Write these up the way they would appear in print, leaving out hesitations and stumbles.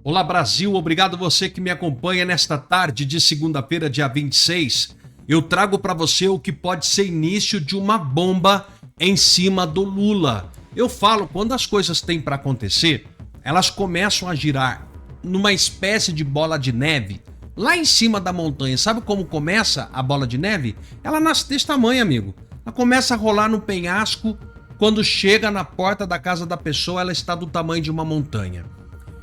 Olá Brasil, obrigado você que me acompanha nesta tarde de segunda-feira, dia 26. Eu trago para você o que pode ser início de uma bomba em cima do Lula. Eu falo, quando as coisas têm para acontecer, elas começam a girar numa espécie de bola de neve lá em cima da montanha. Sabe como começa a bola de neve? Ela nasce desse tamanho, amigo. Ela começa a rolar no penhasco. Quando chega na porta da casa da pessoa, ela está do tamanho de uma montanha.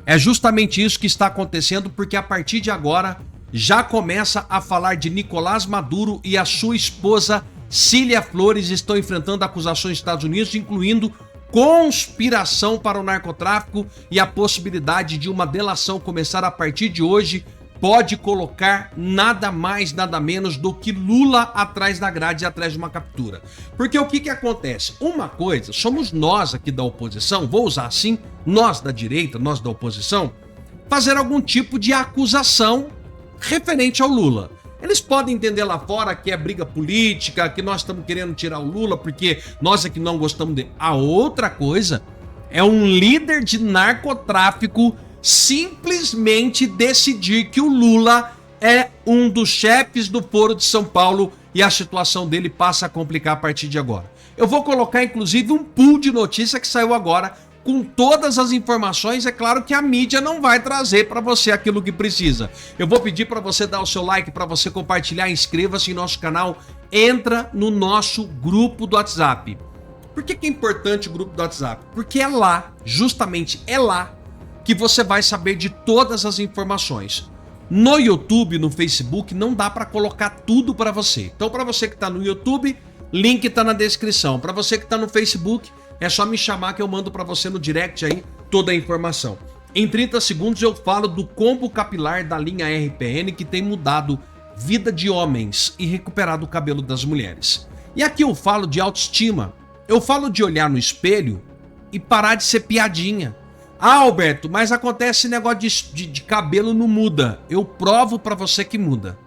É justamente isso que está acontecendo, porque a partir de agora já começa a falar de Nicolás Maduro e a sua esposa Cília Flores estão enfrentando acusações dos Estados Unidos, incluindo conspiração para o narcotráfico, e a possibilidade de uma delação começar a partir de hoje pode colocar nada mais, nada menos do que Lula atrás da grade e atrás de uma captura. Porque o que acontece? Uma coisa, somos nós aqui da oposição, vou usar assim, nós da direita, nós da oposição, fazer algum tipo de acusação referente ao Lula. Eles podem entender lá fora que é briga política, que nós estamos querendo tirar o Lula porque nós é que não gostamos dele. A outra coisa é um líder de narcotráfico simplesmente decidir que o Lula é um dos chefes do Foro de São Paulo e a situação dele passa a complicar a partir de agora. Eu vou colocar inclusive um pool de notícia que saiu agora com todas as informações. É claro que a mídia não vai trazer para você aquilo que precisa. Eu vou pedir para você dar o seu like, para você compartilhar, inscreva-se em nosso canal, entra no nosso grupo do WhatsApp. Por que é importante o grupo do WhatsApp? Porque é lá, justamente é lá, que você vai saber de todas as informações. No YouTube, no Facebook, não dá para colocar tudo para você. Então, para você que está no YouTube, link está na descrição. Para você que está no Facebook, é só me chamar que eu mando para você no direct aí toda a informação. Em 30 segundos eu falo do combo capilar da linha RPN, que tem mudado vida de homens e recuperado o cabelo das mulheres. E aqui eu falo de autoestima. Eu falo de olhar no espelho e parar de ser piadinha. Ah, Alberto, mas acontece esse negócio de cabelo não muda. Eu provo pra você que muda.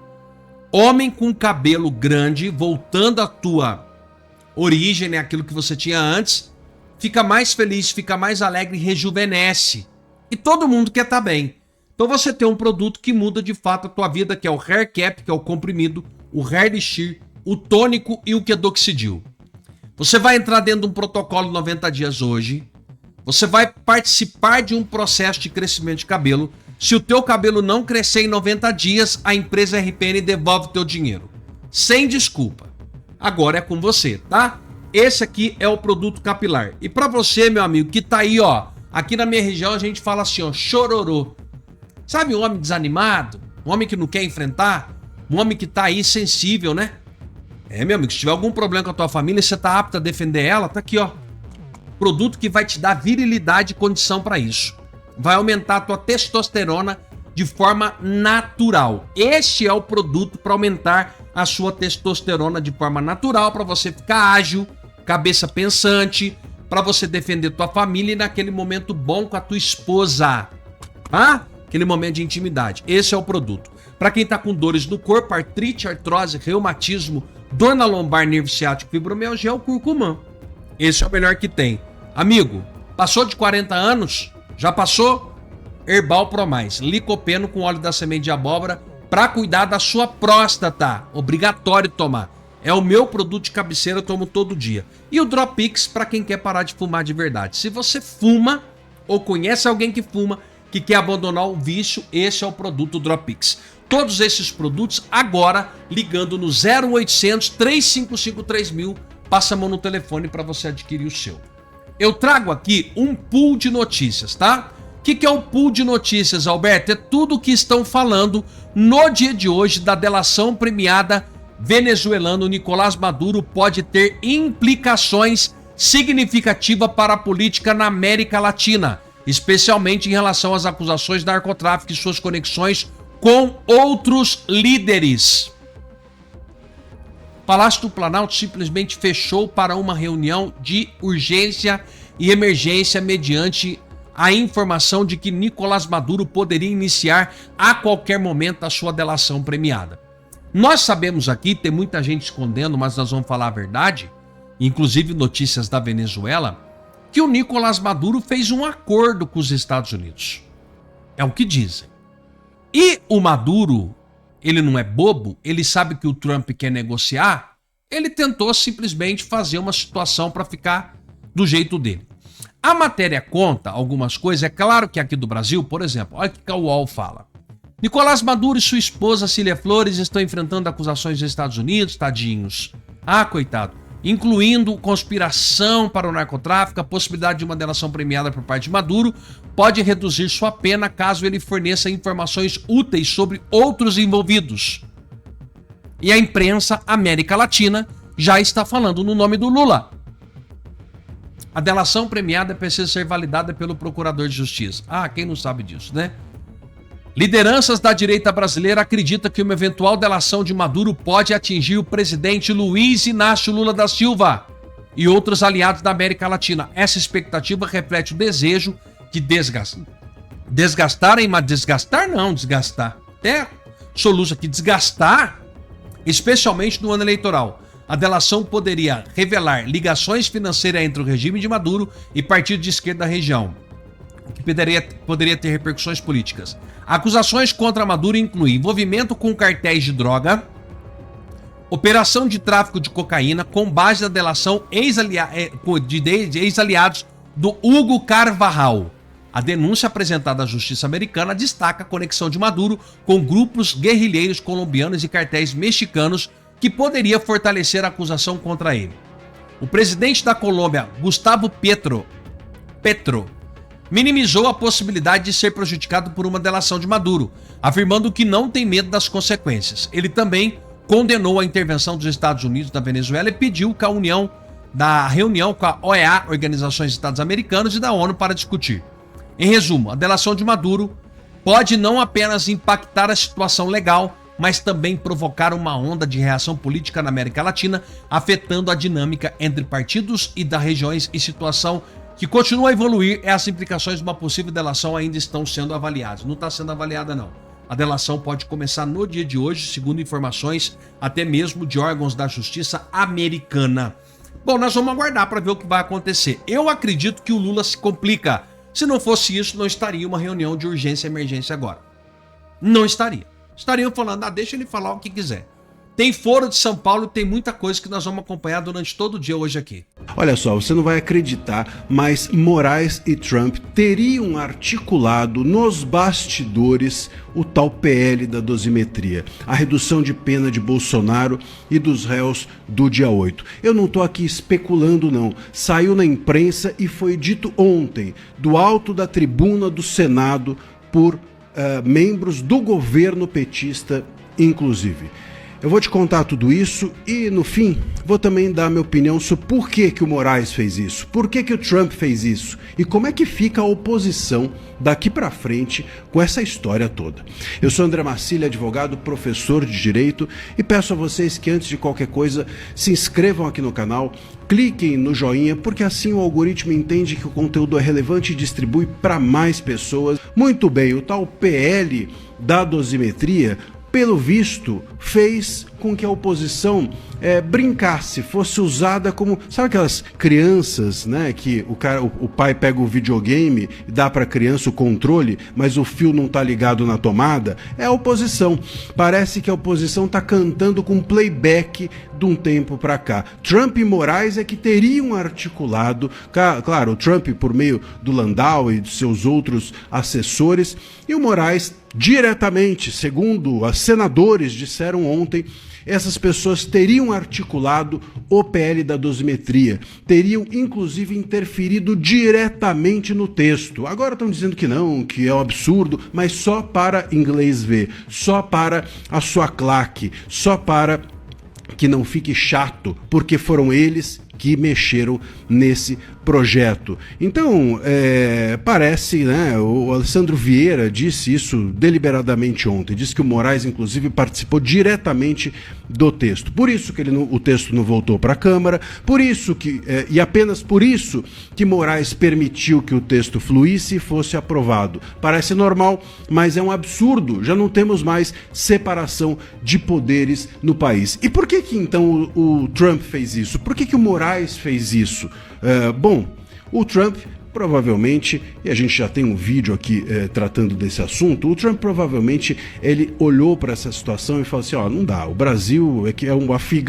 Homem com cabelo grande, voltando à tua origem, né, aquilo que você tinha antes, fica mais feliz, fica mais alegre, rejuvenesce. E todo mundo quer estar bem. Então você tem um produto que muda de fato a tua vida, que é o Hair Cap, que é o comprimido, o Hair Elixir, o tônico e o Kedoxidil. Você vai entrar dentro de um protocolo 90 dias hoje. Você vai participar de um processo de crescimento de cabelo. Se o teu cabelo não crescer em 90 dias, a empresa RPN devolve o teu dinheiro. Sem desculpa. Agora é com você, tá? Esse aqui é o produto capilar. E pra você, meu amigo, que tá aí, ó. Aqui na minha região a gente fala assim, ó, chororô. Sabe um homem desanimado? Um homem que não quer enfrentar? Um homem que tá aí sensível, né? É, meu amigo, se tiver algum problema com a tua família e você tá apto a defender ela, tá aqui, ó. Produto que vai te dar virilidade e condição para isso. Vai aumentar a tua testosterona de forma natural. Este é o produto para aumentar a sua testosterona de forma natural, para você ficar ágil, cabeça pensante, para você defender tua família e naquele momento bom com a tua esposa. Ah? Aquele momento de intimidade. Esse é o produto. Para quem tá com dores no corpo, artrite, artrose, reumatismo, dor na lombar, nervo ciático, fibromialgia, é o curcumã. Esse é o melhor que tem. Amigo, passou de 40 anos? Já passou? Herbal Promais, licopeno com óleo da semente de abóbora para cuidar da sua próstata. Obrigatório tomar. É o meu produto de cabeceira, eu tomo todo dia. E o Dropix para quem quer parar de fumar de verdade. Se você fuma ou conhece alguém que fuma, que quer abandonar o vício, esse é o produto Dropix. Todos esses produtos agora ligando no 0800 355 3000, passa a mão no telefone para você adquirir o seu. Eu trago aqui um pool de notícias, tá? O que é o pool de notícias, Alberto? É tudo o que estão falando no dia de hoje da delação premiada venezuelano. Nicolás Maduro pode ter implicações significativas para a política na América Latina, especialmente em relação às acusações de narcotráfico e suas conexões com outros líderes. Palácio do Planalto simplesmente fechou para uma reunião de urgência e emergência mediante a informação de que Nicolás Maduro poderia iniciar a qualquer momento a sua delação premiada. Nós sabemos aqui, tem muita gente escondendo, mas nós vamos falar a verdade, inclusive notícias da Venezuela, que o Nicolás Maduro fez um acordo com os Estados Unidos. É o que dizem. E o Maduro, ele não é bobo, ele sabe que o Trump quer negociar, ele tentou simplesmente fazer uma situação para ficar do jeito dele. A matéria conta algumas coisas, é claro que aqui do Brasil, por exemplo, olha o que a UOL fala. Nicolás Maduro e sua esposa Cília Flores estão enfrentando acusações dos Estados Unidos, tadinhos. Ah, coitado. Incluindo conspiração para o narcotráfico, a possibilidade de uma delação premiada por parte de Maduro pode reduzir sua pena caso ele forneça informações úteis sobre outros envolvidos. E a imprensa América Latina já está falando no nome do Lula. A delação premiada precisa ser validada pelo Procurador de Justiça. Ah, quem não sabe disso, né? Lideranças da direita brasileira acreditam que uma eventual delação de Maduro pode atingir o presidente Luiz Inácio Lula da Silva e outros aliados da América Latina. Essa expectativa reflete o desejo de desgastar, até soluça que desgastar, especialmente no ano eleitoral. A delação poderia revelar ligações financeiras entre o regime de Maduro e partidos de esquerda da região, o que poderia ter repercussões políticas. Acusações contra Maduro incluem envolvimento com cartéis de droga, operação de tráfico de cocaína, com base na delação de ex-aliados do Hugo Carvajal. A denúncia apresentada à justiça americana destaca a conexão de Maduro com grupos guerrilheiros colombianos e cartéis mexicanos que poderia fortalecer a acusação contra ele. O presidente da Colômbia, Gustavo Petro, minimizou a possibilidade de ser prejudicado por uma delação de Maduro, afirmando que não tem medo das consequências. Ele também condenou a intervenção dos Estados Unidos na Venezuela e pediu que a reunião com a OEA, Organizações de Estados Americanos, e da ONU para discutir. Em resumo, a delação de Maduro pode não apenas impactar a situação legal, mas também provocar uma onda de reação política na América Latina, afetando a dinâmica entre partidos e das regiões, e situação que continua a evoluir. As implicações de uma possível delação ainda estão sendo avaliadas. Não está sendo avaliada, não. A delação pode começar no dia de hoje, segundo informações até mesmo de órgãos da justiça americana. Bom, nós vamos aguardar para ver o que vai acontecer. Eu acredito que o Lula se complica. Se não fosse isso, não estaria uma reunião de urgência e emergência agora. Não estaria. Estariam falando, deixa ele falar o que quiser. Tem Foro de São Paulo, tem muita coisa que nós vamos acompanhar durante todo o dia hoje aqui. Olha só, você não vai acreditar, mas Moraes e Trump teriam articulado nos bastidores o tal PL da dosimetria, a redução de pena de Bolsonaro e dos réus do dia 8. Eu não estou aqui especulando, não. Saiu na imprensa e foi dito ontem, do alto da tribuna do Senado, por membros do governo petista, inclusive. Eu vou te contar tudo isso e, no fim, vou também dar minha opinião sobre por que o Moraes fez isso, por que o Trump fez isso e como é que fica a oposição daqui para frente com essa história toda. Eu sou André Marcílio, advogado, professor de Direito, e peço a vocês que, antes de qualquer coisa, se inscrevam aqui no canal, cliquem no joinha, porque assim o algoritmo entende que o conteúdo é relevante e distribui para mais pessoas. Muito bem, o tal PL da dosimetria, pelo visto, fez com que a oposição brincasse, fosse usada como... Sabe aquelas crianças, né, que o pai pega o videogame e dá para a criança o controle, mas o fio não tá ligado na tomada? É a oposição. Parece que a oposição tá cantando com playback de um tempo para cá. Trump e Moraes é que teriam articulado, claro, o Trump por meio do Landau e de seus outros assessores, e o Moraes diretamente, segundo os senadores disseram ontem, essas pessoas teriam articulado o PL da dosimetria, teriam inclusive interferido diretamente no texto. Agora estão dizendo que não, que é um absurdo, mas só para inglês ver, só para a sua claque, só para que não fique chato, porque foram eles que mexeram nesse projeto. Então, parece, né, o Alessandro Vieira disse isso deliberadamente ontem, disse que o Moraes, inclusive, participou diretamente do texto. Por isso que o texto não voltou para a Câmara, por isso que, e apenas por isso que Moraes permitiu que o texto fluísse e fosse aprovado. Parece normal, mas é um absurdo. Já não temos mais separação de poderes no país. E por que então o Trump fez isso? Por que o Moraes fez isso? Bom, o Trump provavelmente, e a gente já tem um vídeo aqui tratando desse assunto, o Trump provavelmente ele olhou para essa situação e falou assim, não dá, o Brasil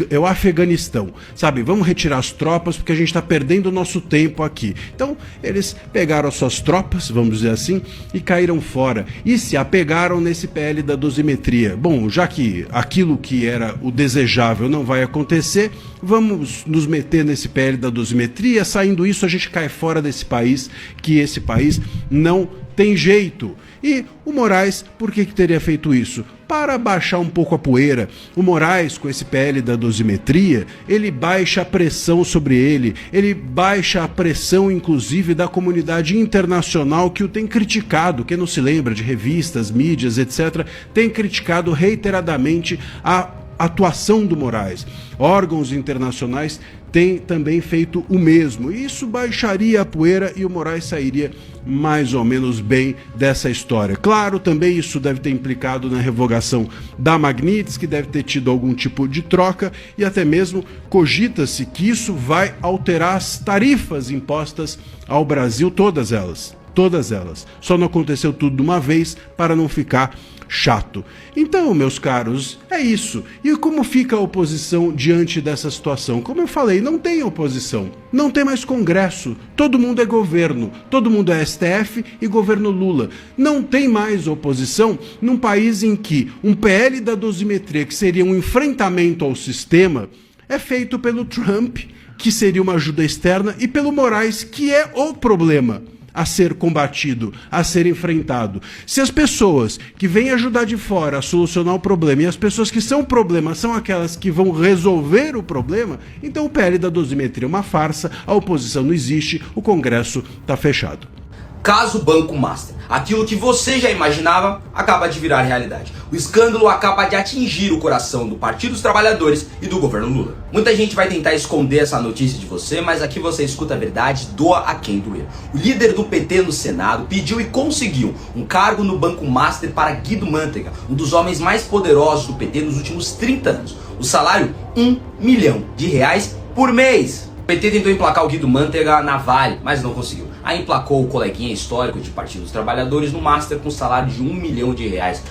é o Afeganistão, sabe, vamos retirar as tropas porque a gente está perdendo o nosso tempo aqui. Então eles pegaram as suas tropas, vamos dizer assim, e caíram fora e se apegaram nesse PL da dosimetria. Bom, já que aquilo que era o desejável não vai acontecer, vamos nos meter nesse PL da dosimetria, saindo isso a gente cai fora desse país, que esse país não tem jeito. E o Moraes, por que teria feito isso? Para baixar um pouco a poeira. O Moraes, com esse PL da dosimetria, ele baixa a pressão sobre ele baixa a pressão, inclusive, da comunidade internacional que o tem criticado. Quem não se lembra de revistas, mídias, etc., tem criticado reiteradamente a atuação do Moraes. Órgãos internacionais têm também feito o mesmo. Isso baixaria a poeira e o Moraes sairia mais ou menos bem dessa história. Claro, também isso deve ter implicado na revogação da Magnitsky, deve ter tido algum tipo de troca e até mesmo cogita-se que isso vai alterar as tarifas impostas ao Brasil, todas elas. Só não aconteceu tudo de uma vez para não ficar chato. Então, meus caros, é isso. E como fica a oposição diante dessa situação? Como eu falei, não tem oposição, não tem mais Congresso, todo mundo é governo, todo mundo é STF e governo Lula. Não tem mais oposição num país em que um PL da dosimetria, que seria um enfrentamento ao sistema, é feito pelo Trump, que seria uma ajuda externa, e pelo Moraes, que é o problema a ser combatido, a ser enfrentado. Se as pessoas que vêm ajudar de fora a solucionar o problema e as pessoas que são o problema são aquelas que vão resolver o problema, então o PL da dosimetria é uma farsa, a oposição não existe, o Congresso está fechado. Caso Banco Master. Aquilo que você já imaginava acaba de virar realidade. O escândalo acaba de atingir o coração do Partido dos Trabalhadores e do governo Lula. Muita gente vai tentar esconder essa notícia de você, mas aqui você escuta a verdade, doa a quem doer. O líder do PT no Senado pediu e conseguiu um cargo no Banco Master para Guido Mantega, um dos homens mais poderosos do PT nos últimos 30 anos. O salário, R$1 milhão por mês. O PT tentou emplacar o Guido Mantega na Vale, mas não conseguiu. Aí emplacou o coleguinha histórico de Partido dos Trabalhadores no Master com salário de R$1 milhão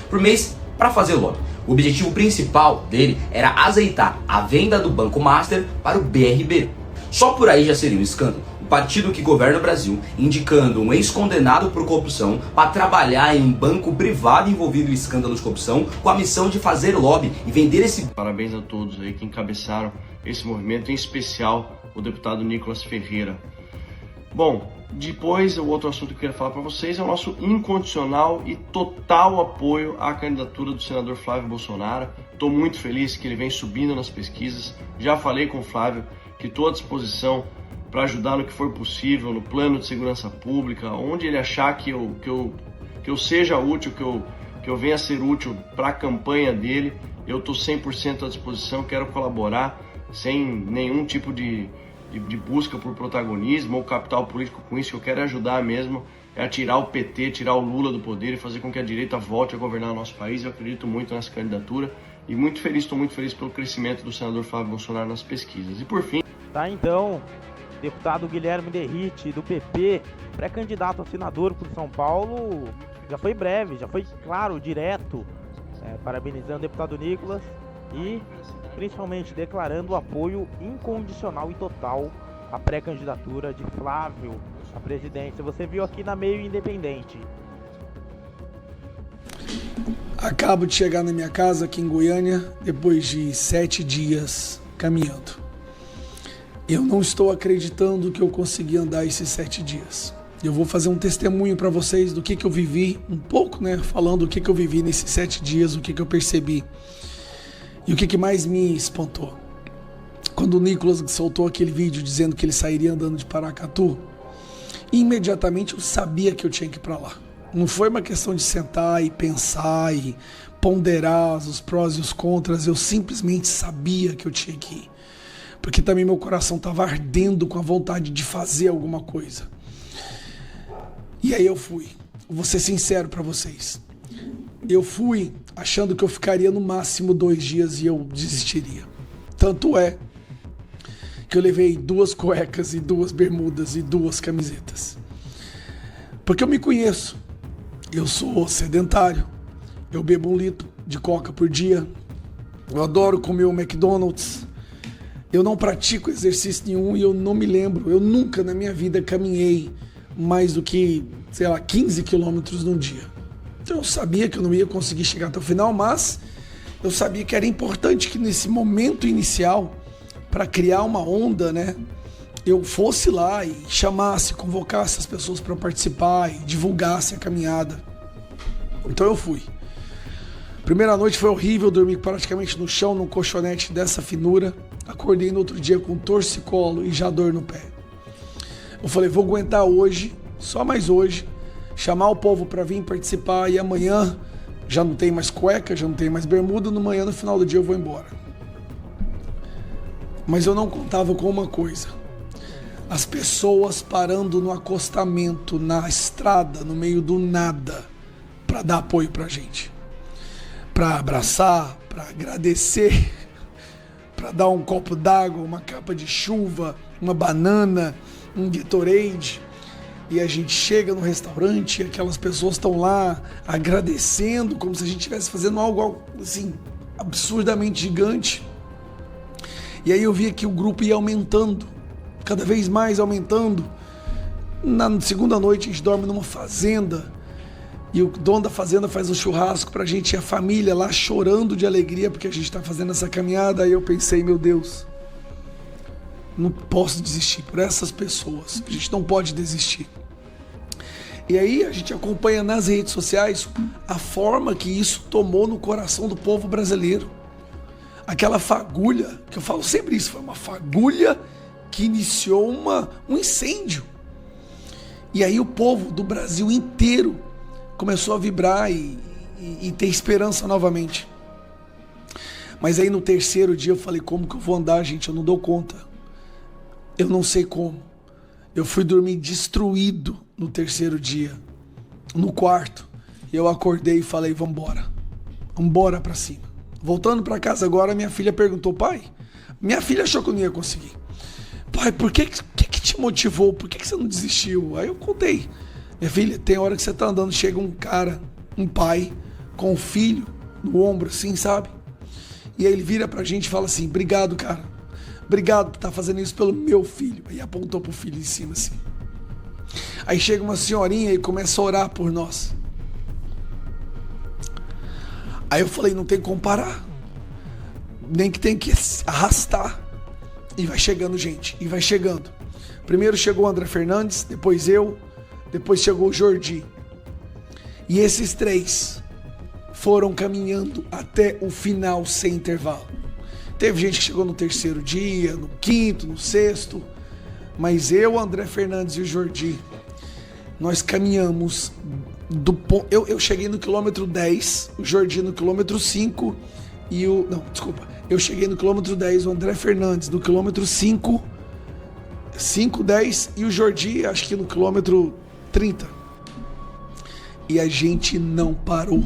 por mês para fazer lobby. O objetivo principal dele era azeitar a venda do Banco Master para o BRB. Só por aí já seria um escândalo. O partido que governa o Brasil indicando um ex-condenado por corrupção para trabalhar em um banco privado envolvido em escândalo de corrupção com a missão de fazer lobby e vender esse... Parabéns a todos aí que encabeçaram esse movimento, em especial o deputado Nicolas Ferreira. Bom, depois o outro assunto que eu queria falar para vocês é o nosso incondicional e total apoio à candidatura do senador Flávio Bolsonaro. Estou muito feliz que ele vem subindo nas pesquisas. Já falei com o Flávio que estou à disposição para ajudar no que for possível, no plano de segurança pública, onde ele achar que eu seja útil, que eu venha a ser útil para a campanha dele. Eu estou 100% à disposição, quero colaborar sem nenhum tipo de busca por protagonismo ou capital político com isso. Que eu quero ajudar mesmo é a tirar o PT, tirar o Lula do poder e fazer com que a direita volte a governar o nosso país. Eu acredito muito nessa candidatura e estou muito feliz pelo crescimento do senador Flávio Bolsonaro nas pesquisas. E por fim... Tá, então, deputado Guilherme Derrite, do PP, pré-candidato a senador por São Paulo, já foi breve, já foi claro, direto, parabenizando o deputado Nicolas e principalmente declarando o apoio incondicional e total à pré-candidatura de Flávio à presidência. Você viu aqui na Meio Independente. Acabo de chegar na minha casa aqui em Goiânia depois de 7 dias caminhando. Eu não estou acreditando que eu consegui andar esses 7 dias. Eu vou fazer um testemunho para vocês do que eu vivi, um pouco, falando o que eu vivi nesses 7 dias, o que eu percebi. E o que mais me espantou? Quando o Nicolas soltou aquele vídeo dizendo que ele sairia andando de Paracatu, imediatamente eu sabia que eu tinha que ir para lá. Não foi uma questão de sentar e pensar e ponderar os prós e os contras, eu simplesmente sabia que eu tinha que ir. Porque também meu coração estava ardendo com a vontade de fazer alguma coisa. E aí eu fui. Vou ser sincero para vocês. Eu fui achando que eu ficaria no máximo 2 dias e eu desistiria. Tanto é que eu levei 2 cuecas e 2 bermudas e 2 camisetas. Porque eu me conheço. Eu sou sedentário. Eu bebo 1 litro de coca por dia. Eu adoro comer o McDonald's. Eu não pratico exercício nenhum e eu não me lembro. Eu nunca na minha vida caminhei mais do que, 15 quilômetros num dia. Então eu sabia que eu não ia conseguir chegar até o final, mas eu sabia que era importante que nesse momento inicial, para criar uma onda, né, eu fosse lá e chamasse, convocasse as pessoas para participar e divulgasse a caminhada. Então eu fui. Primeira noite foi horrível, dormi praticamente no chão, num colchonete dessa finura. Acordei no outro dia com torcicolo e já dor no pé. Eu falei, vou aguentar hoje, só mais hoje, chamar o povo para vir participar e amanhã já não tem mais cueca, já não tem mais bermuda, amanhã no final do dia eu vou embora. Mas eu não contava com uma coisa. As pessoas parando no acostamento, na estrada, no meio do nada, para dar apoio pra gente. Para abraçar, para agradecer, para dar um copo d'água, uma capa de chuva, uma banana, um Gatorade. E a gente chega no restaurante e aquelas pessoas estão lá agradecendo, como se a gente estivesse fazendo algo assim, absurdamente gigante. E aí eu via que o grupo ia aumentando, cada vez mais aumentando. Na segunda noite a gente dorme numa fazenda e o dono da fazenda faz um churrasco pra gente e a família lá chorando de alegria porque a gente tá fazendo essa caminhada. Aí eu pensei, meu Deus, não posso desistir por essas pessoas, a gente não pode desistir. E aí a gente acompanha nas redes sociais a forma que isso tomou no coração do povo brasileiro. Aquela fagulha, que eu falo sempre isso, foi uma fagulha que iniciou um incêndio. E aí o povo do Brasil inteiro começou a vibrar e ter esperança novamente. Mas aí no terceiro dia eu falei, como que eu vou andar, gente? Eu não dou conta. Eu não sei como. Eu fui dormir destruído no terceiro dia, no quarto. E eu acordei e falei, vambora pra cima. Voltando pra casa agora, minha filha perguntou, pai, minha filha achou que eu não ia conseguir. Pai, por que te motivou? Por que você não desistiu? Aí eu contei. Minha filha, tem hora que você tá andando, chega um cara, um pai, com um filho no ombro assim, sabe? E aí ele vira pra gente e fala assim, obrigado, cara. Obrigado por estar fazendo isso pelo meu filho. Aí apontou pro filho em cima assim. Aí chega uma senhorinha e começa a orar por nós. Aí eu falei, não tem como parar. Nem que tem que arrastar. E vai chegando gente, e vai chegando. Primeiro chegou o André Fernandes, depois eu, depois chegou o Jordi. E esses 3 foram caminhando até o final sem intervalo. Teve gente que chegou no terceiro dia, no quinto, no sexto. Mas eu, o André Fernandes e o Jordi, nós caminhamos do ponto... Eu cheguei no quilômetro 10, o Jordi no quilômetro 5 e o... Não, desculpa. Eu cheguei no quilômetro 10, o André Fernandes no quilômetro 5, 10 e o Jordi acho que no quilômetro 30. E a gente não parou.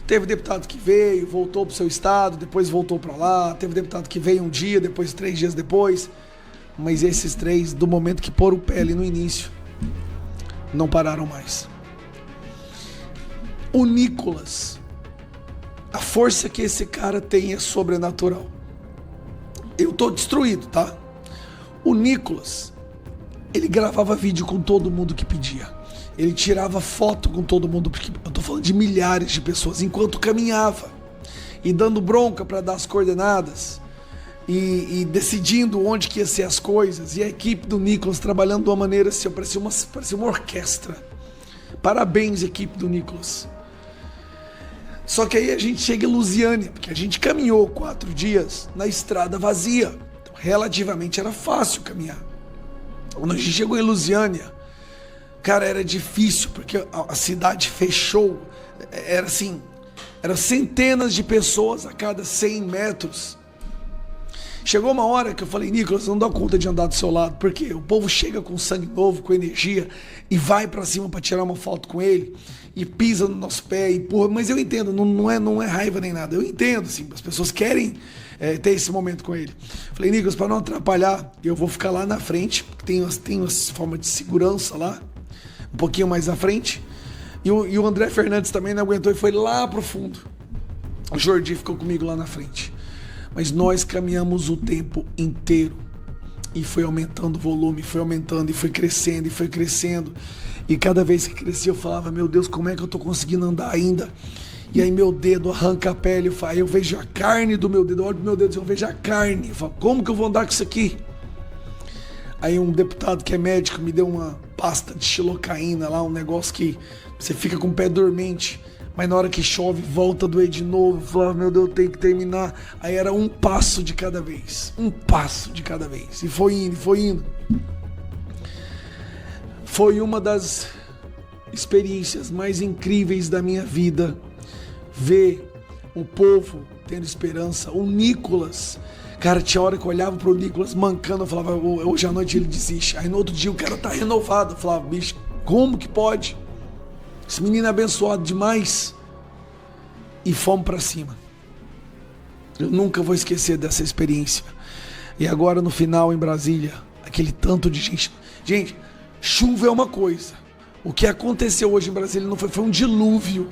Teve deputado que veio, voltou pro seu estado, depois voltou para lá. Teve deputado que veio um dia, depois 3 dias depois. Mas esses 3, do momento que pôr o pé ali no início, não pararam mais. O Nicolas, a força que esse cara tem é sobrenatural. Eu tô destruído, tá? O Nicolas, ele gravava vídeo com todo mundo que pedia. Ele tirava foto com todo mundo, porque eu tô falando de milhares de pessoas, enquanto caminhava. E dando bronca para dar as coordenadas. E decidindo onde que ia ser as coisas. E a equipe do Nicolas trabalhando de uma maneira assim, parecia uma orquestra. Parabéns, equipe do Nicolas. Só que aí a gente chega em Lusiânia, porque a gente caminhou 4 dias na estrada vazia. Então, relativamente era fácil caminhar. Quando a gente chegou em Lusiânia, cara, era difícil, porque a cidade fechou. Era assim, eram centenas de pessoas a cada 100 metros. Chegou uma hora que eu falei, Nicolas, não dá conta de andar do seu lado, porque o povo chega com sangue novo, com energia, e vai pra cima pra tirar uma foto com ele, e pisa no nosso pé, e porra, mas eu entendo, não é raiva nem nada, eu entendo, assim, as pessoas querem ter esse momento com ele. Falei, Nicolas, pra não atrapalhar, eu vou ficar lá na frente, porque tem umas formas de segurança lá, um pouquinho mais à frente. E o André Fernandes também não aguentou e foi lá pro fundo. O Jordi ficou comigo lá na frente. Mas nós caminhamos o tempo inteiro. E foi aumentando o volume, foi aumentando, e foi crescendo, e foi crescendo. E cada vez que crescia eu falava, meu Deus, como é que eu tô conseguindo andar ainda? E aí meu dedo arranca a pele, eu vejo a carne do meu dedo, eu olho pro meu dedo, eu vejo a carne. Eu falo, como que eu vou andar com isso aqui? Aí um deputado que é médico me deu uma pasta de xilocaína lá, um negócio que você fica com o pé dormente, mas na hora que chove volta a doer de novo. Eu falava, meu Deus, eu tenho que terminar. Aí era um passo de cada vez, um passo de cada vez. E foi indo, foi indo. Foi uma das experiências mais incríveis da minha vida, ver o povo tendo esperança. O Nicolas, cara, tinha hora que eu olhava pro Nicolas mancando, eu falava, hoje à noite ele desiste. Aí no outro dia o cara tá renovado. Eu falava, bicho, como que pode? Esse menino é abençoado demais. E fomos pra cima. Eu nunca vou esquecer dessa experiência. E agora no final em Brasília, aquele tanto de gente. Gente, chuva é uma coisa. O que aconteceu hoje em Brasília não foi um dilúvio.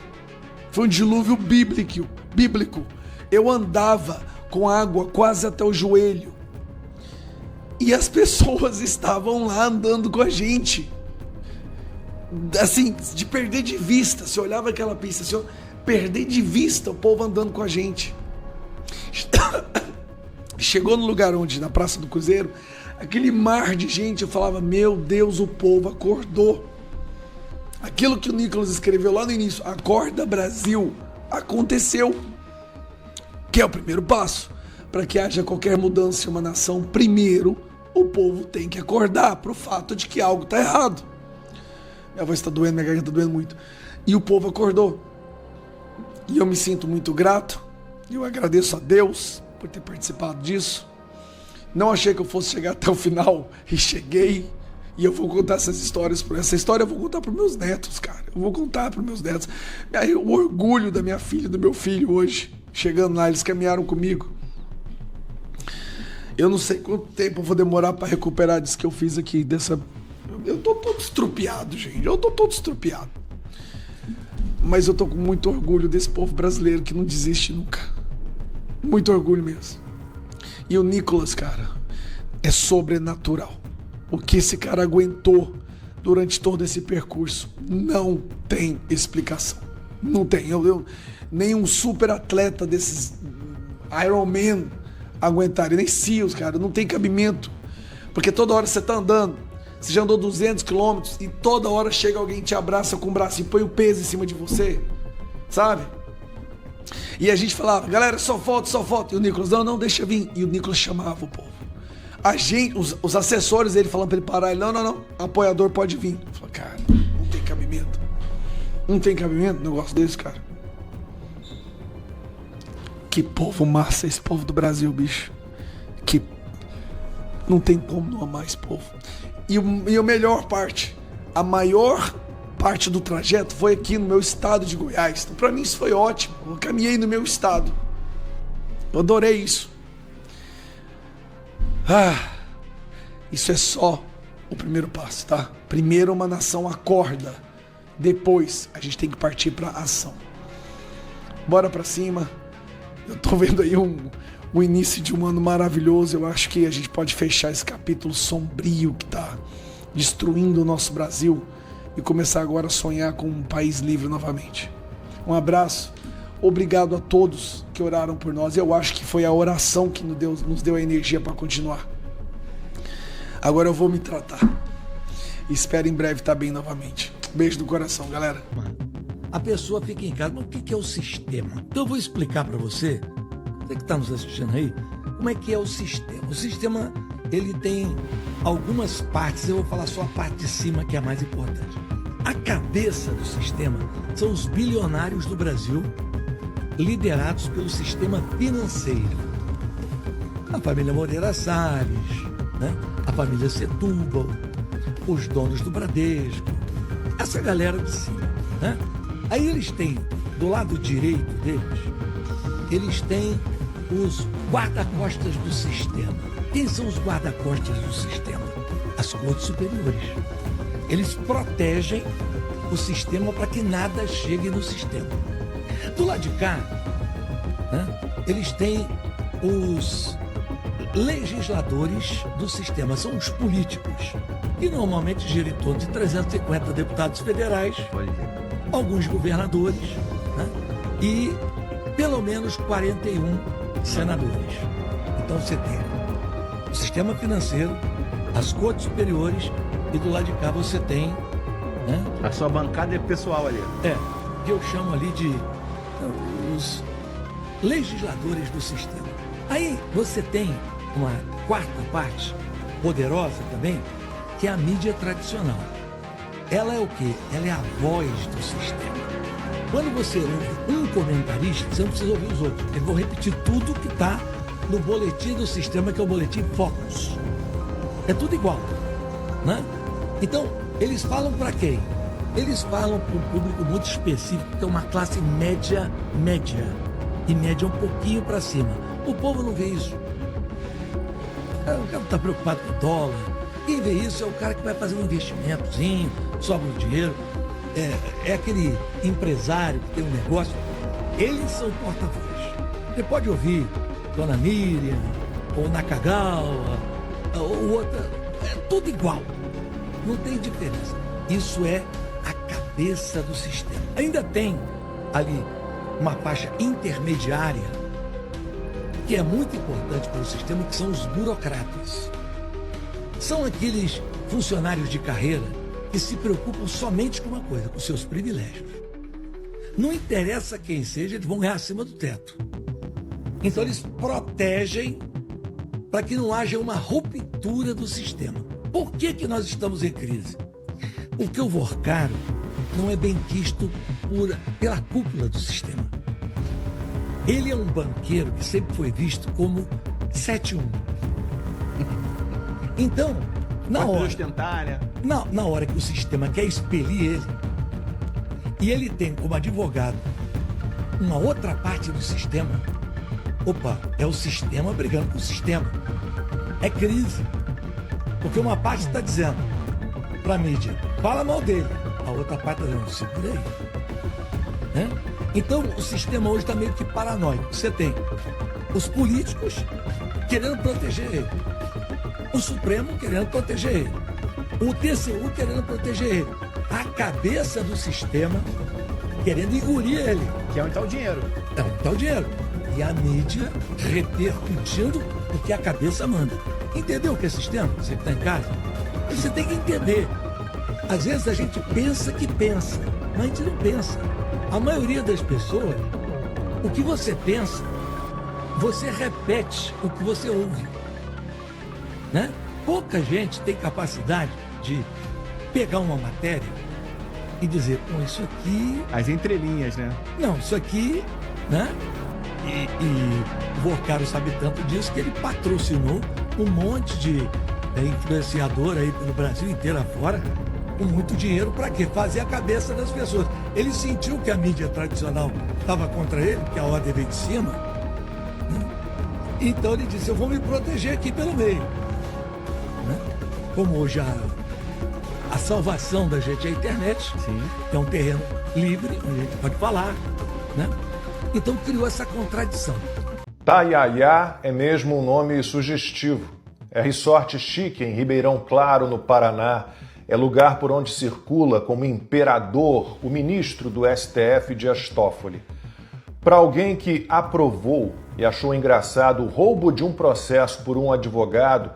Foi um dilúvio bíblico. Eu andava com água quase até o joelho. E as pessoas estavam lá andando com a gente. Assim, de perder de vista. Você olhava aquela pista, assim, perder de vista o povo andando com a gente. Chegou no lugar onde, na Praça do Cruzeiro, aquele mar de gente, eu falava, meu Deus, o povo acordou. Aquilo que o Nicolas escreveu lá no início, Acorda Brasil, aconteceu. Que é o primeiro passo. Para que haja qualquer mudança em uma nação, primeiro o povo tem que acordar para o fato de que algo está errado. Minha voz está doendo, minha garganta está doendo muito. E o povo acordou. E eu me sinto muito grato. Eu agradeço a Deus por ter participado disso. Não achei que eu fosse chegar até o final e cheguei. E eu vou contar essas histórias. Essa história eu vou contar para meus netos, cara. Eu vou contar para meus netos. Aí, o orgulho da minha filha e do meu filho hoje. Chegando lá, eles caminharam comigo. Eu não sei quanto tempo eu vou demorar para recuperar disso que eu fiz aqui. Eu tô todo estrupiado, gente. Eu tô todo estrupiado. Mas eu tô com muito orgulho desse povo brasileiro que não desiste nunca. Muito orgulho mesmo. E o Nicolas, cara, é sobrenatural. O que esse cara aguentou durante todo esse percurso não tem explicação. Não tem. Nenhum super atleta desses Ironman aguentaria. Nem SEALs, cara. Não tem cabimento. Porque toda hora você tá andando. Você já andou 200 quilômetros e toda hora chega alguém, te abraça com o braço e põe o peso em cima de você. Sabe? E a gente falava, galera, só foto. E o Nicolas, não, deixa vir. E o Nicolas chamava o povo. A gente, os assessores dele falando pra ele parar. Ele, não, apoiador pode vir. Eu falei, cara, não tem cabimento. Não tem cabimento um negócio desse, cara. Que povo massa esse povo do Brasil, bicho. Que não tem como não amar esse povo. E a melhor parte, a maior parte do trajeto foi aqui no meu estado de Goiás. Então, pra mim isso foi ótimo. Eu caminhei no meu estado. Eu adorei isso. Isso é só o primeiro passo, tá? Primeiro uma nação acorda. Depois a gente tem que partir pra ação. Bora pra cima. Eu tô vendo aí o início de um ano maravilhoso. Eu acho que a gente pode fechar esse capítulo sombrio que tá destruindo o nosso Brasil e começar agora a sonhar com um país livre novamente. Um abraço. Obrigado a todos que oraram por nós. Eu acho que foi a oração que nos deu a energia para continuar. Agora eu vou me tratar. Espero em breve estar bem novamente. Beijo do coração, galera. A pessoa fica em casa, mas o que é o sistema? Então eu vou explicar para você, você que está nos assistindo aí, como é que é o sistema. O sistema, ele tem algumas partes, eu vou falar só a parte de cima que é a mais importante. A cabeça do sistema são os bilionários do Brasil, liderados pelo sistema financeiro. A família Moreira Salles, né? A família Setúbal, os donos do Bradesco, essa galera de cima, né? Aí eles têm, do lado direito deles, eles têm os guarda-costas do sistema. Quem são os guarda-costas do sistema? As cortes superiores. Eles protegem o sistema para que nada chegue no sistema. Do lado de cá, né, eles têm os legisladores do sistema, são os políticos, que normalmente giram em torno de 350 deputados federais, alguns governadores, né, e pelo menos 41 senadores. Então você tem o sistema financeiro, as cortes superiores, e do lado de cá você tem, né, a sua bancada é pessoal ali. Que eu chamo ali de os legisladores do sistema. Aí você tem uma quarta parte, poderosa também, que é a mídia tradicional. Ela é o quê? Ela é a voz do sistema. Quando você ouve um comentarista, você não precisa ouvir os outros. Eles vão repetir tudo que está no boletim do sistema, que é o boletim Focus. É tudo igual, né? Então, eles falam para quem? Eles falam para um público muito específico, que é uma classe média, e média um pouquinho para cima. O povo não vê isso. O cara não está preocupado com o dólar. Quem vê isso é o cara que vai fazer um investimentozinho, sobra o dinheiro. É aquele empresário que tem um negócio. Eles são porta-voz. Você pode ouvir Dona Miriam, ou Nakagawa, ou outra. É tudo igual. Não tem diferença. Isso é a cabeça do sistema. Ainda tem ali uma faixa intermediária que é muito importante para o sistema, que são os burocratas. São aqueles funcionários de carreira que se preocupam somente com uma coisa, com seus privilégios. Não interessa quem seja, eles vão ganhar acima do teto. Então eles protegem para que não haja uma ruptura do sistema. Por que nós estamos em crise? Porque o Vorcaro não é bem quisto pela cúpula do sistema. Ele é um banqueiro que sempre foi visto como 7-1. Então, na hora que o sistema quer expelir ele, e ele tem como advogado uma outra parte do sistema, é o sistema brigando com o sistema. É crise. Porque uma parte está dizendo para a mídia, fala mal dele. A outra parte está dizendo, segura aí. Né? Então, o sistema hoje está meio que paranoico. Você tem os políticos querendo proteger ele. O Supremo querendo proteger ele. O TCU querendo proteger ele. A cabeça do sistema querendo engolir ele. Que é onde está o dinheiro. É onde está o dinheiro. E a mídia repercutindo o que a cabeça manda. Entendeu o que é sistema? Você que está em casa? Você tem que entender. Às vezes a gente pensa que pensa, mas a gente não pensa. A maioria das pessoas, o que você pensa, você repete o que você ouve. Né? Pouca gente tem capacidade de pegar uma matéria e dizer, isso aqui... As entrelinhas, né? Não, isso aqui, né? E o Vorcaro sabe tanto disso que ele patrocinou um monte de influenciador aí pelo Brasil inteiro afora, com muito dinheiro, para quê? Fazer a cabeça das pessoas. Ele sentiu que a mídia tradicional estava contra ele, que a ordem veio de cima, né? Então ele disse, eu vou me proteger aqui pelo meio. Né? Como hoje a salvação da gente é a internet, sim, é um terreno livre, onde a gente pode falar, né? Então criou essa contradição. Taiaiá é mesmo um nome sugestivo. É resort chique em Ribeirão Claro, no Paraná. É lugar por onde circula como imperador o ministro do STF, Dias Toffoli. Para alguém que aprovou e achou engraçado o roubo de um processo por um advogado,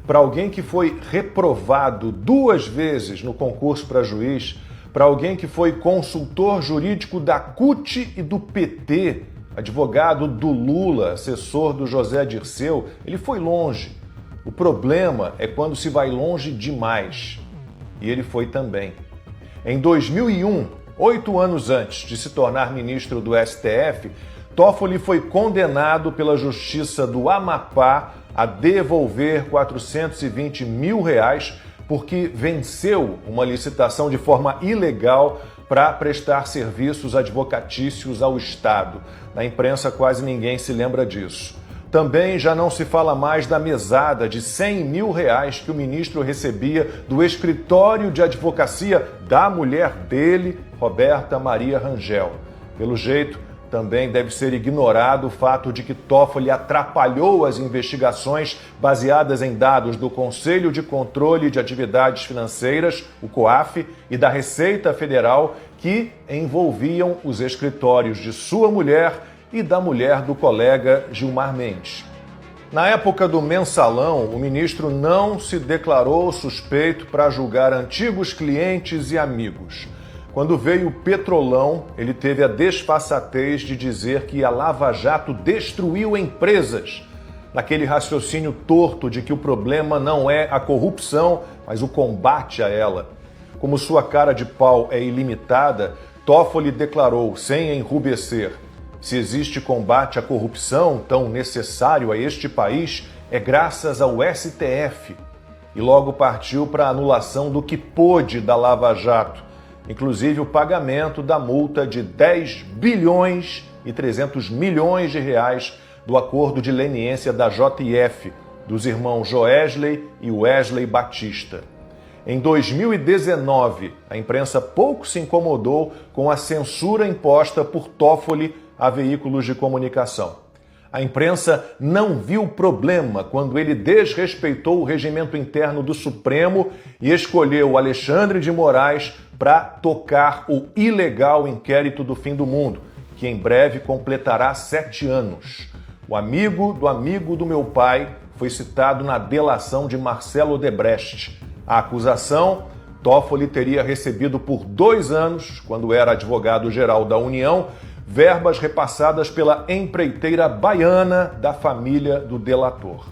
para alguém que foi reprovado 2 vezes no concurso para juiz, para alguém que foi consultor jurídico da CUT e do PT, advogado do Lula, assessor do José Dirceu, ele foi longe. O problema é quando se vai longe demais. E ele foi também. Em 2001, 8 anos antes de se tornar ministro do STF, Toffoli foi condenado pela Justiça do Amapá a devolver R$420 mil porque venceu uma licitação de forma ilegal para prestar serviços advocatícios ao Estado. Na imprensa quase ninguém se lembra disso. Também já não se fala mais da mesada de R$100 mil que o ministro recebia do escritório de advocacia da mulher dele, Roberta Maria Rangel. Pelo jeito, também deve ser ignorado o fato de que Toffoli atrapalhou as investigações baseadas em dados do Conselho de Controle de Atividades Financeiras, o COAF, e da Receita Federal, que envolviam os escritórios de sua mulher e da mulher do colega Gilmar Mendes. Na época do mensalão, o ministro não se declarou suspeito para julgar antigos clientes e amigos. Quando veio o Petrolão, ele teve a desfaçatez de dizer que a Lava Jato destruiu empresas, naquele raciocínio torto de que o problema não é a corrupção, mas o combate a ela. Como sua cara de pau é ilimitada, Toffoli declarou, sem enrubescer: se existe combate à corrupção tão necessário a este país, é graças ao STF. E logo partiu para a anulação do que pôde da Lava Jato, inclusive o pagamento da multa de 10 bilhões e 300 milhões de reais do acordo de leniência da JF, dos irmãos Joesley e Wesley Batista. Em 2019, a imprensa pouco se incomodou com a censura imposta por Toffoli a veículos de comunicação. A imprensa não viu problema quando ele desrespeitou o regimento interno do Supremo e escolheu Alexandre de Moraes para tocar o ilegal inquérito do fim do mundo, que em breve completará 7 anos. O amigo do meu pai foi citado na delação de Marcelo Odebrecht. A acusação: Toffoli teria recebido por 2 anos, quando era advogado-geral da União, verbas repassadas pela empreiteira baiana da família do delator.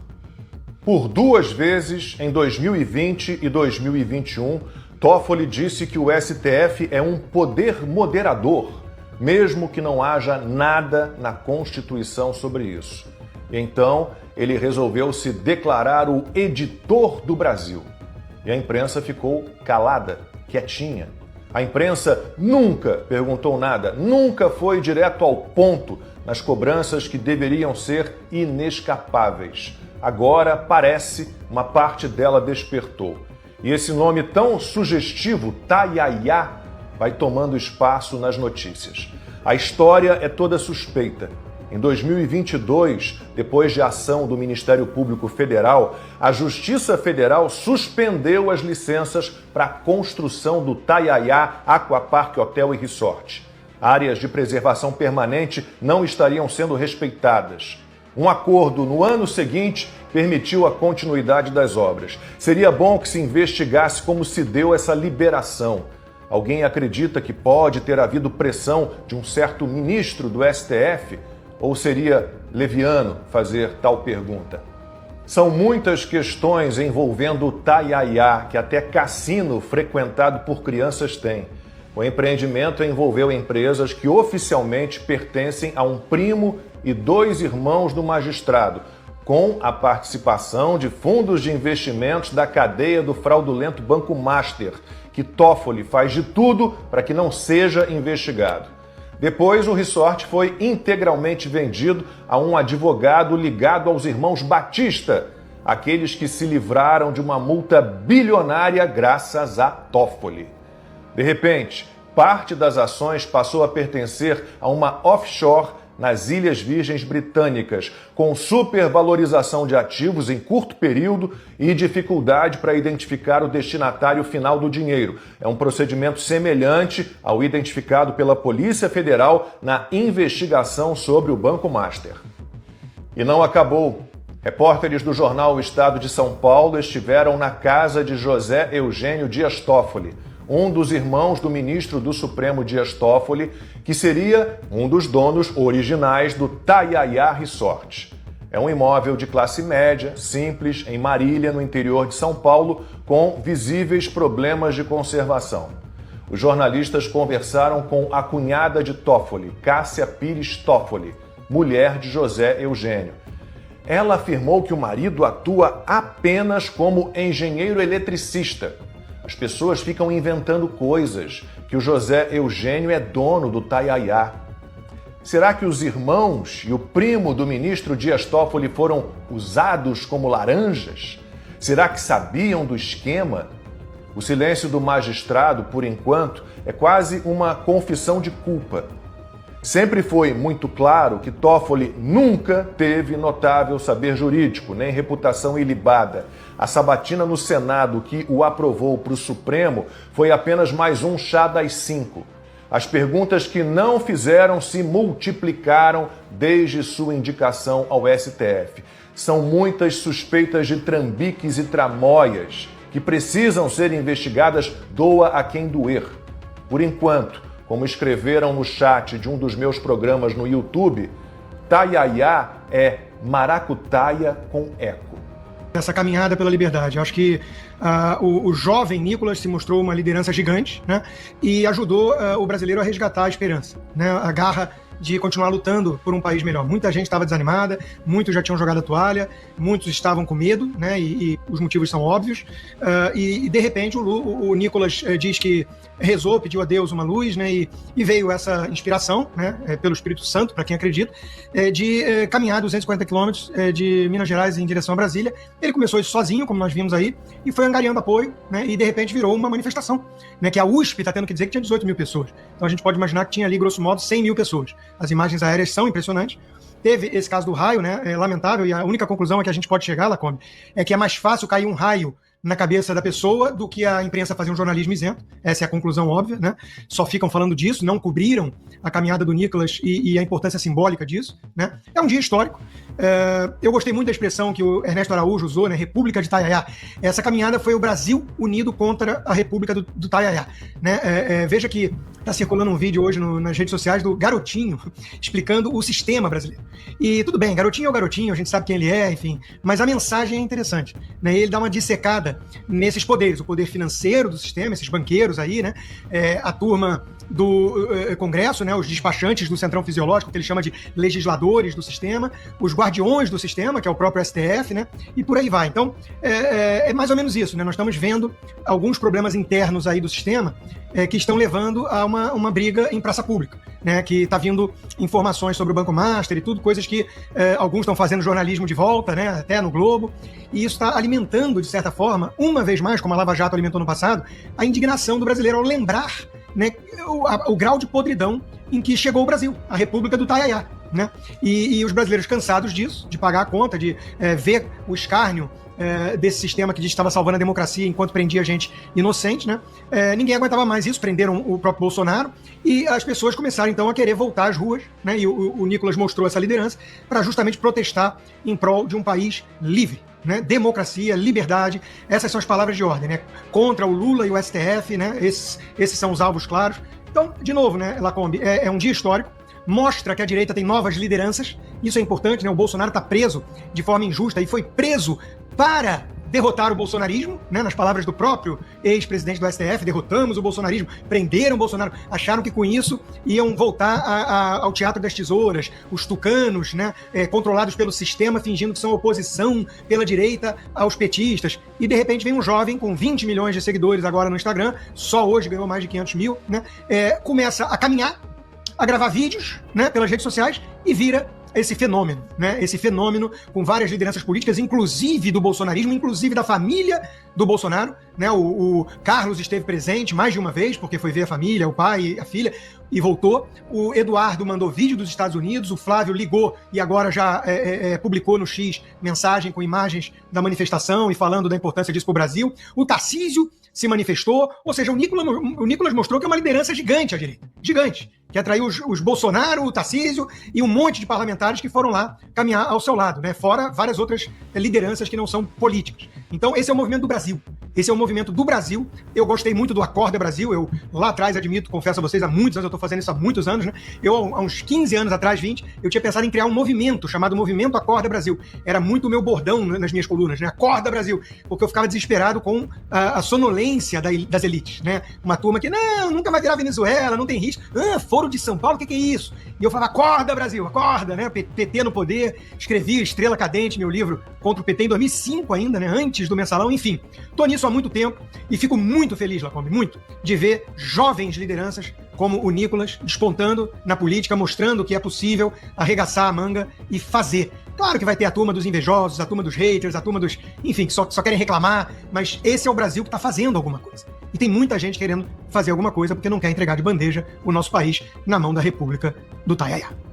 Por 2 vezes, em 2020 e 2021, Toffoli disse que o STF é um poder moderador, mesmo que não haja nada na Constituição sobre isso. E então, ele resolveu se declarar o editor do Brasil. E a imprensa ficou calada, quietinha. A imprensa nunca perguntou nada, nunca foi direto ao ponto nas cobranças que deveriam ser inescapáveis. Agora, parece, uma parte dela despertou. E esse nome tão sugestivo, Tayaya, vai tomando espaço nas notícias. A história é toda suspeita. Em 2022, depois de ação do Ministério Público Federal, a Justiça Federal suspendeu as licenças para a construção do Tayaya Aquapark Hotel e Resort. Áreas de preservação permanente não estariam sendo respeitadas. Um acordo no ano seguinte permitiu a continuidade das obras. Seria bom que se investigasse como se deu essa liberação. Alguém acredita que pode ter havido pressão de um certo ministro do STF? Ou seria leviano fazer tal pergunta? São muitas questões envolvendo o Tayaya, que até cassino frequentado por crianças tem. O empreendimento envolveu empresas que oficialmente pertencem a um primo e 2 irmãos do magistrado, com a participação de fundos de investimentos da cadeia do fraudulento Banco Master, que Toffoli faz de tudo para que não seja investigado. Depois, o resort foi integralmente vendido a um advogado ligado aos irmãos Batista, aqueles que se livraram de uma multa bilionária graças a Toffoli. De repente, parte das ações passou a pertencer a uma offshore nas Ilhas Virgens Britânicas, com supervalorização de ativos em curto período e dificuldade para identificar o destinatário final do dinheiro. É um procedimento semelhante ao identificado pela Polícia Federal na investigação sobre o Banco Master. E não acabou. Repórteres do jornal O Estado de São Paulo estiveram na casa de José Eugênio Dias Toffoli, um dos irmãos do ministro do Supremo Dias Toffoli, que seria um dos donos originais do Tayaya Resort. É um imóvel de classe média, simples, em Marília, no interior de São Paulo, com visíveis problemas de conservação. Os jornalistas conversaram com a cunhada de Toffoli, Cássia Pires Toffoli, mulher de José Eugênio. Ela afirmou que o marido atua apenas como engenheiro eletricista. As pessoas ficam inventando coisas, que o José Eugênio é dono do Tayaya. Será que os irmãos e o primo do ministro Dias Toffoli foram usados como laranjas? Será que sabiam do esquema? O silêncio do magistrado, por enquanto, é quase uma confissão de culpa. Sempre foi muito claro que Toffoli nunca teve notável saber jurídico, nem reputação ilibada. A sabatina no Senado que o aprovou para o Supremo foi apenas mais um chá das 5. As perguntas que não fizeram se multiplicaram desde sua indicação ao STF. São muitas suspeitas de trambiques e tramóias que precisam ser investigadas, doa a quem doer. Por enquanto, como escreveram no chat de um dos meus programas no YouTube, Taiaiá é maracutaia com eco. Essa caminhada pela liberdade. Eu acho que o jovem Nicolas se mostrou uma liderança gigante, né? E ajudou o brasileiro a resgatar a esperança, né? A garra de continuar lutando por um país melhor. Muita gente estava desanimada, muitos já tinham jogado a toalha, muitos estavam com medo, né? E os motivos são óbvios. E de repente o Nicolas diz que rezou, pediu a Deus uma luz, né? E veio essa inspiração, né? Pelo Espírito Santo, para quem acredita, de caminhar 240 quilômetros de Minas Gerais em direção a Brasília. Ele começou isso sozinho, como nós vimos aí, e foi angariando apoio, né? E de repente virou uma manifestação, né? Que a USP está tendo que dizer que tinha 18 mil pessoas. Então a gente pode imaginar que tinha ali, grosso modo, 100 mil pessoas. As imagens aéreas são impressionantes. Teve esse caso do raio, né? É lamentável, e a única conclusão a que a gente pode chegar, Lacombe, é que é mais fácil cair um raio na cabeça da pessoa do que a imprensa fazer um jornalismo isento. Essa é a conclusão óbvia, né? Só ficam falando disso, não cobriram a caminhada do Nicolas e a importância simbólica disso, né? É um dia histórico. Eu gostei muito da expressão que o Ernesto Araújo usou, né? República de Taiaiá. Essa caminhada foi o Brasil unido contra a República do Taiaiá, né? Veja que está circulando um vídeo hoje nas redes sociais do Garotinho explicando o sistema brasileiro. E tudo bem, Garotinho é o Garotinho, a gente sabe quem ele é, enfim, mas a mensagem é interessante, né? Ele dá uma dissecada nesses poderes, o poder financeiro do sistema, esses banqueiros aí, né? A turma do Congresso, né? Os despachantes do Centrão Fisiológico, que ele chama de legisladores do sistema, os guardiões do sistema, que é o próprio STF, né? E por aí vai. Então, é mais ou menos isso, né? Nós estamos vendo alguns problemas internos aí do sistema que estão levando a uma briga em praça pública, né? Que está vindo informações sobre o Banco Master e tudo, coisas que alguns estão fazendo jornalismo de volta, né? Até no Globo, e isso está alimentando, de certa forma, uma vez mais, como a Lava Jato alimentou no passado, a indignação do brasileiro ao lembrar, né, o grau de podridão em que chegou o Brasil, a República do Taiaiá, né? E os brasileiros cansados disso, de pagar a conta, de ver o escárnio desse sistema que diz que estava salvando a democracia enquanto prendia gente inocente, né? Ninguém aguentava mais isso, prenderam o próprio Bolsonaro e as pessoas começaram então a querer voltar às ruas, né? E o Nicolas mostrou essa liderança para justamente protestar em prol de um país livre, né? Democracia, liberdade, essas são as palavras de ordem, né? Contra o Lula e o STF, né? Esses são os alvos claros. Então, de novo, né, Lacombe, é um dia histórico, mostra que a direita tem novas lideranças, isso é importante, né? O Bolsonaro está preso de forma injusta e foi preso para derrotar o bolsonarismo, né? Nas palavras do próprio ex-presidente do STF, derrotamos o bolsonarismo, prenderam o Bolsonaro, acharam que com isso iam voltar ao teatro das tesouras, os tucanos, né? Controlados pelo sistema, fingindo que são oposição pela direita aos petistas, e de repente vem um jovem com 20 milhões de seguidores agora no Instagram, só hoje ganhou mais de 500 mil, né? Começa a caminhar, a gravar vídeos, né, pelas redes sociais e vira esse fenômeno, né? Esse fenômeno com várias lideranças políticas, inclusive do bolsonarismo, inclusive da família do Bolsonaro, né? O Carlos esteve presente mais de uma vez, porque foi ver a família, o pai e a filha, e voltou. O Eduardo mandou vídeo dos Estados Unidos, o Flávio ligou e agora já publicou no X mensagem com imagens da manifestação e falando da importância disso para o Brasil. O Tarcísio se manifestou, ou seja, o Nicolas mostrou que é uma liderança gigante à direita, gigante, que atraiu os Bolsonaro, o Tarcísio e um monte de parlamentares que foram lá caminhar ao seu lado, né? Fora várias outras lideranças que não são políticas. Então esse é o movimento do Brasil. Esse é o movimento do Brasil. Eu gostei muito do Acorda Brasil. Eu lá atrás, admito, confesso a vocês, há muitos anos, eu estou fazendo isso há muitos anos, né? Eu, há uns 15 anos atrás, 20, eu tinha pensado em criar um movimento chamado Movimento Acorda Brasil. Era muito o meu bordão nas minhas colunas, né? Acorda Brasil. Porque eu ficava desesperado com a sonolência das elites, né? Uma turma que, não, nunca vai virar Venezuela, não tem risco. Foro de São Paulo, o que é isso? E eu falava, acorda Brasil, acorda, né? PT no poder. Escrevi Estrela Cadente, meu livro contra o PT em 2005 ainda, né? Antes do Mensalão, enfim. Tô nisso há muito tempo e fico muito feliz, Lacombe, muito, de ver jovens lideranças como o Nicolas, despontando na política, mostrando que é possível arregaçar a manga e fazer. Claro que vai ter a turma dos invejosos, a turma dos haters, a turma dos... enfim, que só querem reclamar, mas esse é o Brasil que está fazendo alguma coisa. E tem muita gente querendo fazer alguma coisa porque não quer entregar de bandeja o nosso país na mão da República do Taiaiá.